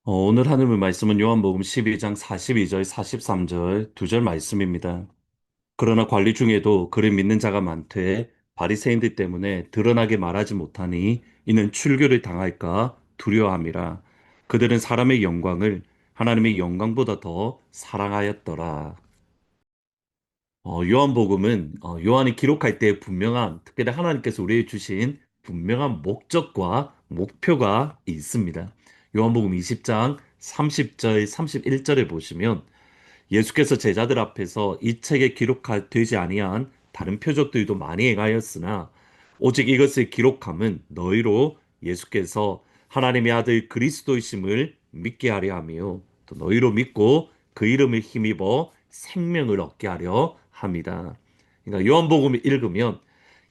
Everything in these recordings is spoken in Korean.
오늘 하늘 말씀은 요한복음 12장 42절, 43절 두 절 말씀입니다. 그러나 관리 중에도 그를 믿는 자가 많되 바리새인들 때문에 드러나게 말하지 못하니 이는 출교를 당할까 두려워함이라. 그들은 사람의 영광을 하나님의 영광보다 더 사랑하였더라. 요한복음은 요한이 기록할 때 분명한, 특별히 하나님께서 우리에게 주신 분명한 목적과 목표가 있습니다. 요한복음 20장 30절, 31절에 보시면 예수께서 제자들 앞에서 이 책에 기록되지 아니한 다른 표적들도 많이 행하였으나 오직 이것을 기록함은 너희로 예수께서 하나님의 아들 그리스도이심을 믿게 하려 하며 또 너희로 믿고 그 이름을 힘입어 생명을 얻게 하려 합니다. 그러니까 요한복음을 읽으면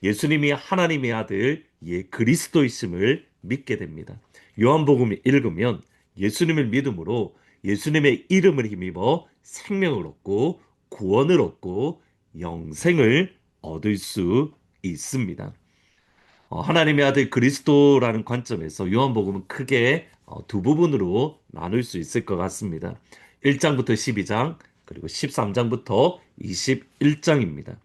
예수님이 하나님의 아들 그리스도이심을 믿게 됩니다. 요한복음을 읽으면 예수님을 믿음으로 예수님의 이름을 힘입어 생명을 얻고 구원을 얻고 영생을 얻을 수 있습니다. 하나님의 아들 그리스도라는 관점에서 요한복음은 크게 두 부분으로 나눌 수 있을 것 같습니다. 1장부터 12장 그리고 13장부터 21장입니다.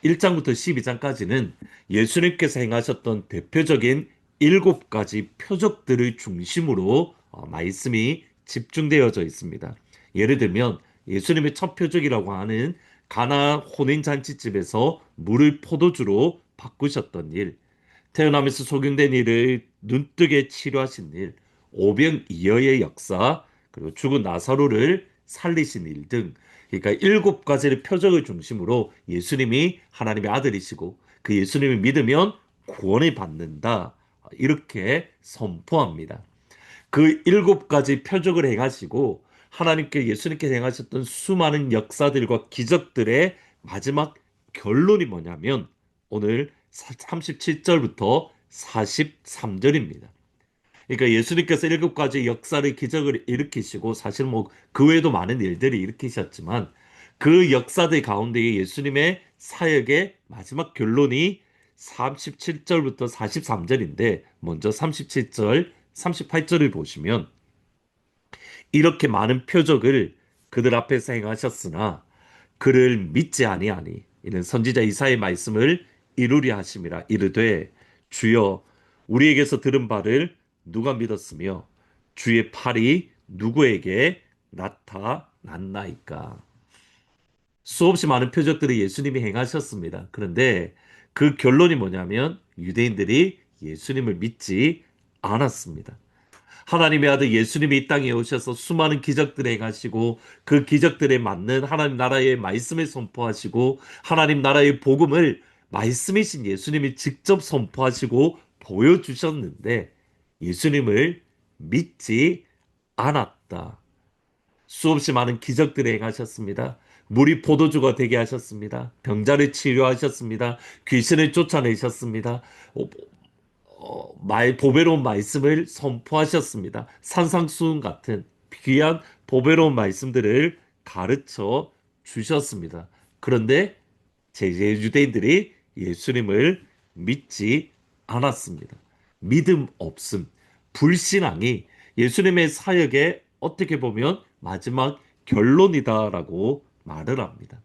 1장부터 12장까지는 예수님께서 행하셨던 대표적인 7가지 표적들을 중심으로 말씀이 집중되어져 있습니다. 예를 들면 예수님의 첫 표적이라고 하는 가나 혼인잔치집에서 물을 포도주로 바꾸셨던 일, 태어나면서 소경된 이를 눈뜨게 치료하신 일, 오병이어의 역사, 그리고 죽은 나사로를 살리신 일 등, 그러니까 7가지의 표적을 중심으로 예수님이 하나님의 아들이시고 그 예수님을 믿으면 구원을 받는다. 이렇게 선포합니다. 그 7가지 표적을 행하시고 하나님께 예수님께 행하셨던 수많은 역사들과 기적들의 마지막 결론이 뭐냐면 오늘 37절부터 43절입니다. 그러니까 예수님께서 7가지 역사를 기적을 일으키시고 사실 뭐 그 외에도 많은 일들을 일으키셨지만 그 역사들 가운데 예수님의 사역의 마지막 결론이 37절부터 43절인데 먼저 37절, 38절을 보시면 이렇게 많은 표적을 그들 앞에서 행하셨으나 그를 믿지 아니하니 이는 선지자 이사의 말씀을 이루려 하심이라. 이르되 주여 우리에게서 들은 바를 누가 믿었으며 주의 팔이 누구에게 나타났나이까. 수없이 많은 표적들을 예수님이 행하셨습니다. 그런데 그 결론이 뭐냐면 유대인들이 예수님을 믿지 않았습니다. 하나님의 아들 예수님이 이 땅에 오셔서 수많은 기적들을 행하시고 그 기적들에 맞는 하나님 나라의 말씀을 선포하시고 하나님 나라의 복음을 말씀이신 예수님이 직접 선포하시고 보여주셨는데 예수님을 믿지 않았다. 수없이 많은 기적들을 행하셨습니다. 물이 포도주가 되게 하셨습니다. 병자를 치료하셨습니다. 귀신을 쫓아내셨습니다. 보배로운 말씀을 선포하셨습니다. 산상수훈 같은 귀한 보배로운 말씀들을 가르쳐 주셨습니다. 그런데 유대인들이 예수님을 믿지 않았습니다. 믿음 없음, 불신앙이 예수님의 사역의 어떻게 보면 마지막 결론이다라고 말을 합니다.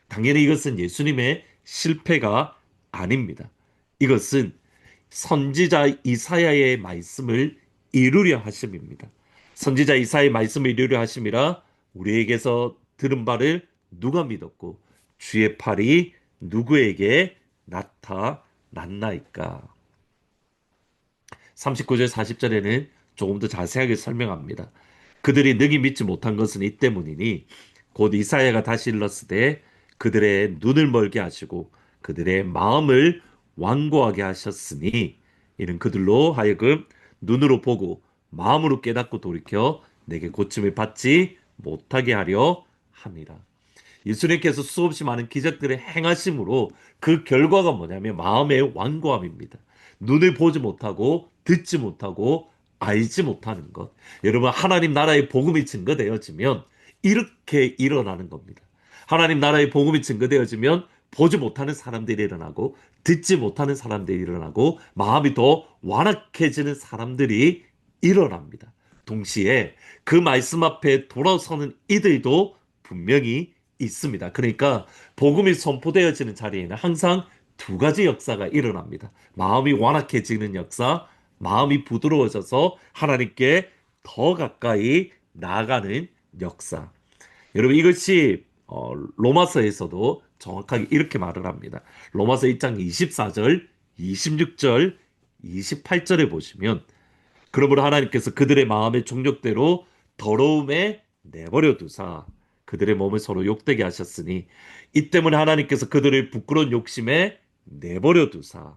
당연히 이것은 예수님의 실패가 아닙니다. 이것은 선지자 이사야의 말씀을 이루려 하심입니다. 선지자 이사야의 말씀을 이루려 하심이라 우리에게서 들은 바를 누가 믿었고 주의 팔이 누구에게 나타났나이까. 39절 40절에는 조금 더 자세하게 설명합니다. 그들이 능히 믿지 못한 것은 이 때문이니 곧 이사야가 다시 일렀으되 그들의 눈을 멀게 하시고 그들의 마음을 완고하게 하셨으니 이는 그들로 하여금 눈으로 보고 마음으로 깨닫고 돌이켜 내게 고침을 받지 못하게 하려 함이라. 예수님께서 수없이 많은 기적들을 행하심으로 그 결과가 뭐냐면 마음의 완고함입니다. 눈을 보지 못하고 듣지 못하고 알지 못하는 것. 여러분, 하나님 나라의 복음이 증거되어지면 이렇게 일어나는 겁니다. 하나님 나라의 복음이 증거되어지면 보지 못하는 사람들이 일어나고 듣지 못하는 사람들이 일어나고 마음이 더 완악해지는 사람들이 일어납니다. 동시에 그 말씀 앞에 돌아서는 이들도 분명히 있습니다. 그러니까 복음이 선포되어지는 자리에는 항상 두 가지 역사가 일어납니다. 마음이 완악해지는 역사, 마음이 부드러워져서 하나님께 더 가까이 나아가는 역사. 여러분, 이것이 로마서에서도 정확하게 이렇게 말을 합니다. 로마서 1장 24절, 26절, 28절에 보시면, 그러므로 하나님께서 그들의 마음의 종력대로 더러움에 내버려 두사 그들의 몸을 서로 욕되게 하셨으니 이 때문에 하나님께서 그들을 부끄러운 욕심에 내버려 두사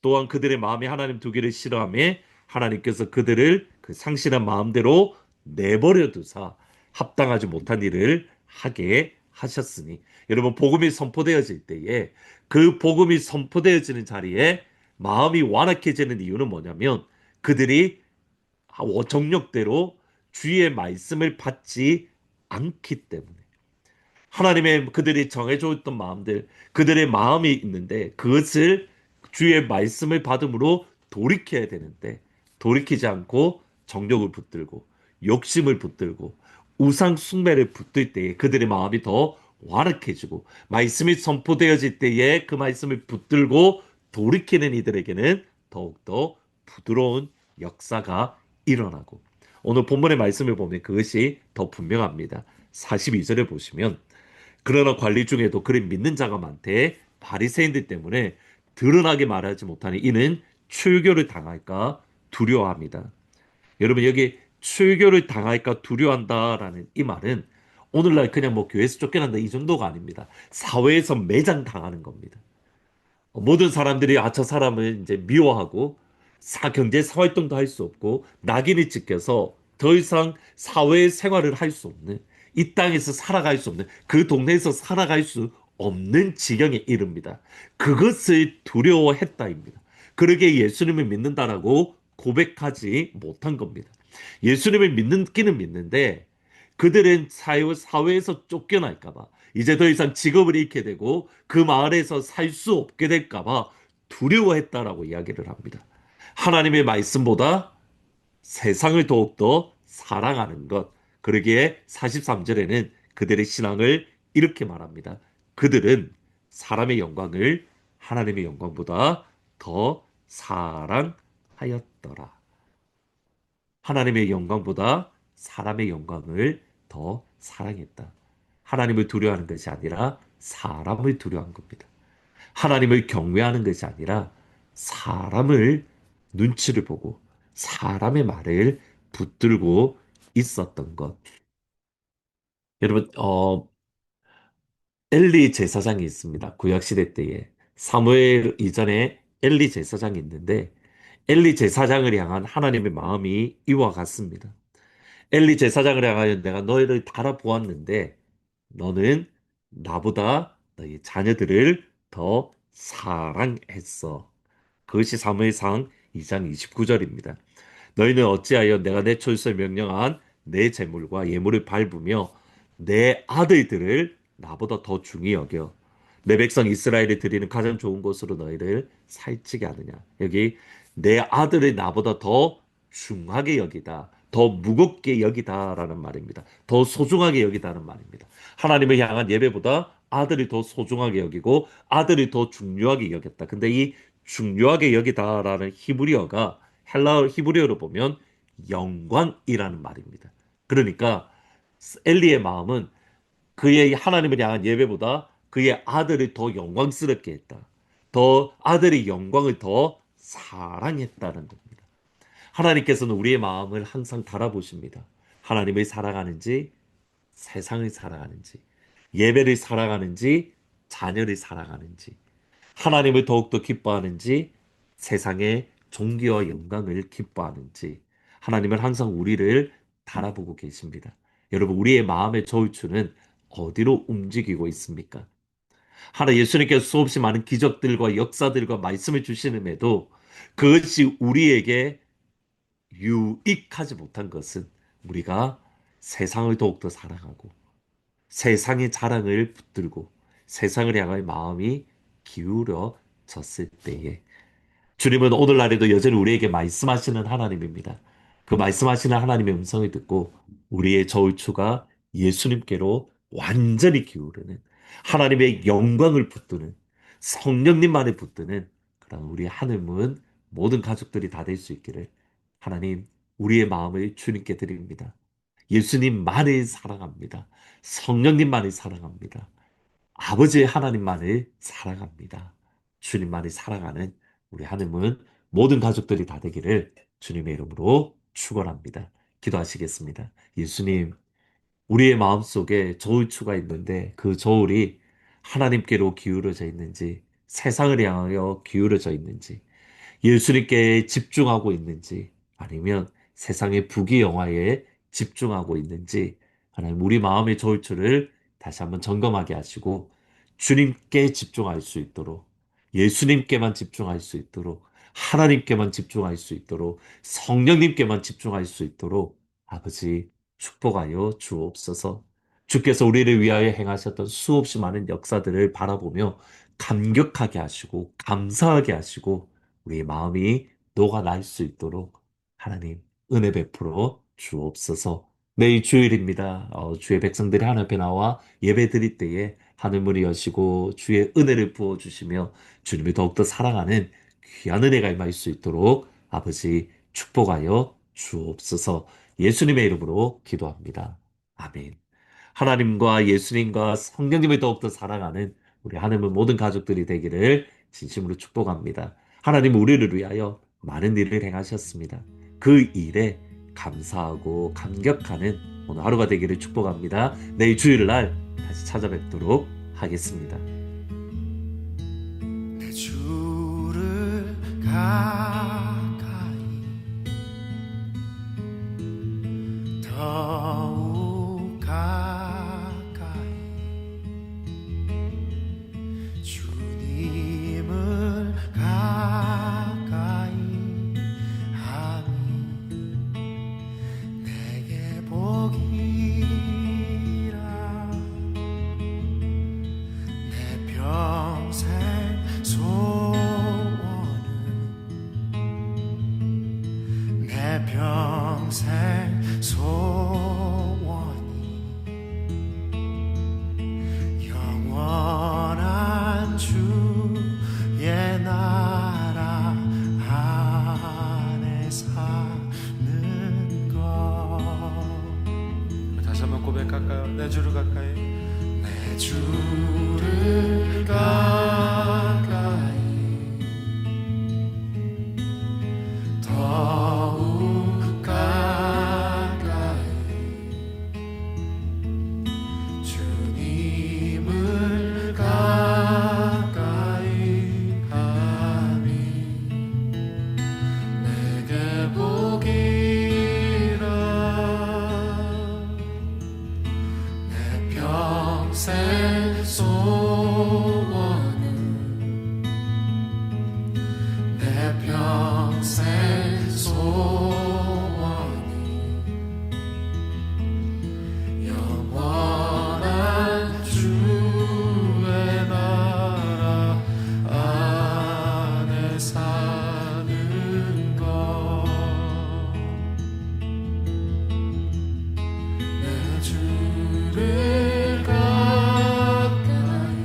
또한 그들의 마음이 하나님 두기를 싫어하며 하나님께서 그들을 그 상실한 마음대로 내버려 두사 합당하지 못한 일을 하게 하셨으니 여러분, 복음이 선포되어질 때에 그 복음이 선포되어지는 자리에 마음이 완악해지는 이유는 뭐냐면 그들이 정력대로 주의 말씀을 받지 않기 때문에 하나님의 그들이 정해줬던 마음들, 그들의 마음이 있는데 그것을 주의 말씀을 받음으로 돌이켜야 되는데 돌이키지 않고 정욕을 붙들고 욕심을 붙들고 우상 숭배를 붙들 때에 그들의 마음이 더 완악해지고 말씀이 선포되어질 때에 그 말씀을 붙들고 돌이키는 이들에게는 더욱더 부드러운 역사가 일어나고 오늘 본문의 말씀을 보면 그것이 더 분명합니다. 42절에 보시면 그러나 관리 중에도 그를 믿는 자가 많되 바리새인들 때문에 드러나게 말하지 못하니 이는 출교를 당할까 두려워합니다. 여러분, 여기 출교를 당할까 두려워한다라는 이 말은 오늘날 그냥 뭐 교회에서 쫓겨난다 이 정도가 아닙니다. 사회에서 매장당하는 겁니다. 모든 사람들이 저 사람을 이제 미워하고 경제 활동도 할 수 없고 낙인이 찍혀서 더 이상 사회 생활을 할 수 없는 이 땅에서 살아갈 수 없는 그 동네에서 살아갈 수 없는 지경에 이릅니다. 그것을 두려워했다입니다. 그러기에 예수님을 믿는다라고 고백하지 못한 겁니다. 예수님을 믿기는 믿는데 그들은 사회에서 쫓겨날까봐 이제 더 이상 직업을 잃게 되고 그 마을에서 살 수 없게 될까봐 두려워했다라고 이야기를 합니다. 하나님의 말씀보다 세상을 더욱더 사랑하는 것. 그러기에 43절에는 그들의 신앙을 이렇게 말합니다. 그들은 사람의 영광을 하나님의 영광보다 더 사랑하였더라. 하나님의 영광보다 사람의 영광을 더 사랑했다. 하나님을 두려워하는 것이 아니라 사람을 두려워한 겁니다. 하나님을 경외하는 것이 아니라 사람을 눈치를 보고 사람의 말을 붙들고 있었던 것. 여러분, 엘리 제사장이 있습니다. 구약시대 때에. 사무엘 이전에 엘리 제사장이 있는데 엘리 제사장을 향한 하나님의 마음이 이와 같습니다. 엘리 제사장을 향하여 내가 너희를 달아보았는데 너는 나보다 너희 자녀들을 더 사랑했어. 그것이 사무엘상 2장 29절입니다. 너희는 어찌하여 내가 내 철서에 명령한 내 재물과 예물을 밟으며 내 아들들을 나보다 더 중히 여겨 내 백성 이스라엘이 드리는 가장 좋은 곳으로 너희를 살찌게 하느냐. 여기 내 아들을 나보다 더 중하게 여기다. 더 무겁게 여기다라는 말입니다. 더 소중하게 여기다는 말입니다. 하나님을 향한 예배보다 아들이 더 소중하게 여기고 아들이 더 중요하게 여겼다. 근데 이 중요하게 여기다라는 히브리어가 헬라어 히브리어로 보면 영광이라는 말입니다. 그러니까 엘리의 마음은 그의 하나님을 향한 예배보다 그의 아들을 더 영광스럽게 했다. 더 아들의 영광을 더 사랑했다는 겁니다. 하나님께서는 우리의 마음을 항상 달아보십니다. 하나님을 사랑하는지 세상을 사랑하는지 예배를 사랑하는지 자녀를 사랑하는지 하나님을 더욱더 기뻐하는지 세상의 존귀와 영광을 기뻐하는지 하나님은 항상 우리를 달아보고 계십니다. 여러분, 우리의 마음의 저울추는 어디로 움직이고 있습니까? 하나 예수님께서 수없이 많은 기적들과 역사들과 말씀을 주시는데도 그것이 우리에게 유익하지 못한 것은 우리가 세상을 더욱더 사랑하고 세상의 자랑을 붙들고 세상을 향할 마음이 기울어졌을 때에 주님은 오늘날에도 여전히 우리에게 말씀하시는 하나님입니다. 그 말씀하시는 하나님의 음성을 듣고 우리의 저울추가 예수님께로 완전히 기울는 하나님의 영광을 붙드는 성령님만을 붙드는 그런 우리 하늘문 모든 가족들이 다 될 수 있기를 하나님 우리의 마음을 주님께 드립니다. 예수님만을 사랑합니다. 성령님만을 사랑합니다. 아버지 하나님만을 사랑합니다. 주님만을 사랑하는 우리 하나님은 모든 가족들이 다 되기를 주님의 이름으로 축원합니다. 기도하시겠습니다. 예수님, 우리의 마음속에 저울추가 있는데 그 저울이 하나님께로 기울어져 있는지 세상을 향하여 기울어져 있는지 예수님께 집중하고 있는지 아니면 세상의 부귀영화에 집중하고 있는지 하나님 우리 마음의 저울추를 다시 한번 점검하게 하시고 주님께 집중할 수 있도록 예수님께만 집중할 수 있도록 하나님께만 집중할 수 있도록 성령님께만 집중할 수 있도록 아버지 축복하여 주옵소서. 주께서 우리를 위하여 행하셨던 수없이 많은 역사들을 바라보며 감격하게 하시고 감사하게 하시고 우리의 마음이 녹아날 수 있도록 하나님 은혜 베풀어 주옵소서. 내일 주일입니다. 주의 백성들이 하늘 앞에 나와 예배 드릴 때에 하늘문이 여시고 주의 은혜를 부어 주시며 주님을 더욱더 사랑하는 귀한 은혜가 임할 수 있도록 아버지 축복하여 주옵소서. 예수님의 이름으로 기도합니다. 아멘. 하나님과 예수님과 성령님을 더욱더 사랑하는 우리 하나님의 모든 가족들이 되기를 진심으로 축복합니다. 하나님은 우리를 위하여 많은 일을 행하셨습니다. 그 일에 감사하고 감격하는 오늘 하루가 되기를 축복합니다. 내일 주일날 다시 찾아뵙도록 하겠습니다. 내 주를 가까이 더욱 가까이 주님을 가까이 하니 내게 복이라 내 평생 소원은 내 평생 소원이 영원한 주의 나라 안에 사는 것. 다시 한번 고백할까요? 내 주를 가까이 내 주를 가까이 더욱 가까이 주님을 가까이 하니 내게 복이라 내 평생 소원은 내 평생 소원이 영원한 주의 나라 안에 사는 것. 내 주를 가까이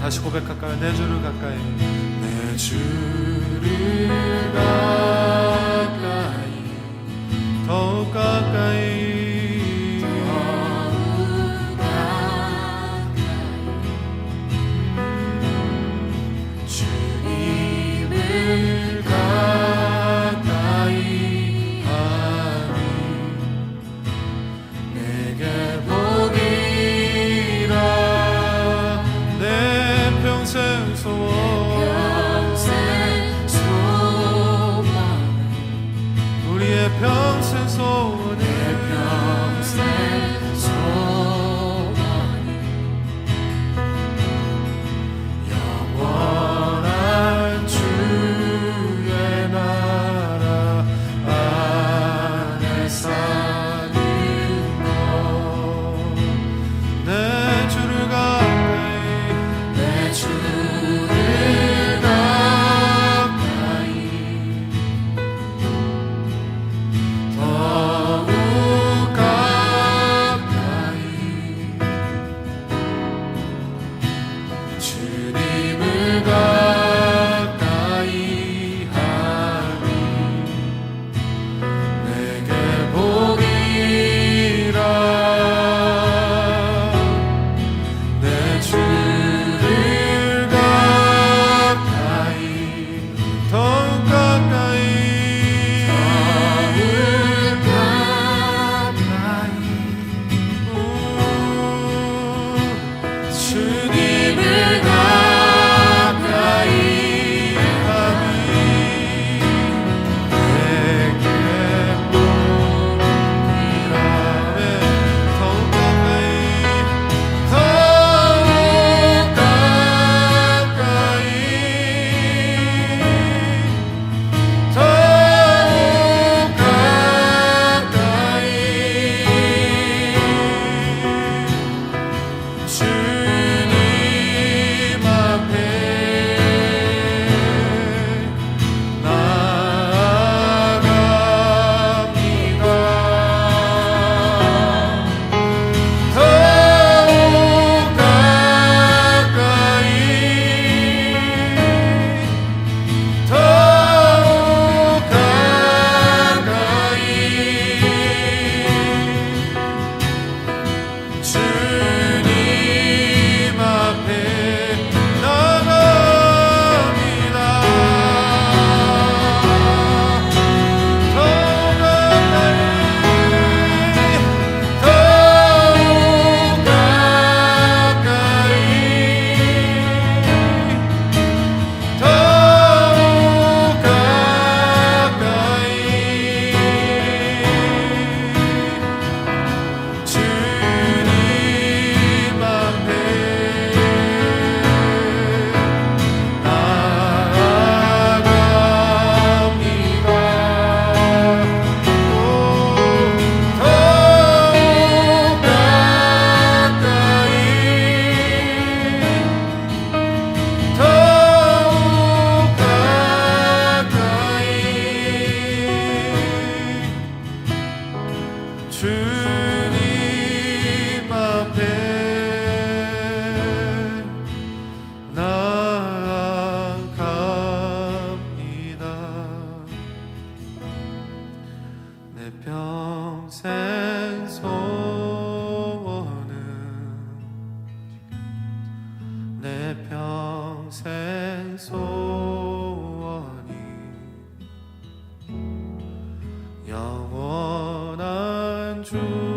다시 고백할까요? 내 주를 가까이, 내 주를 가까이 더욱 가까이 주님을 가까이 하니 내게 복이라 내 평생 소원 평생 소망 우리의 평생 소원을 평생 소망 영원한 주의 나라 안에 사는 내 주를 가까이 내 주를 가까이 더욱 가까이 주님을 가까이 하니 내게 복이라 내 주를 가까이 더욱 가까이 주님을 가까이 하니 내게 복이라 더욱 가까이 더욱 가까이 더욱 가까이 주님 앞에 나아갑니다. 더욱 가까이 더욱 가까이 주님 앞에 나갑니다. 더욱 가까이 더욱 가까이 더욱 가까이 주님 앞에 나아갑니다. 내 평생 소원은 내 평생 소원이 영원한 주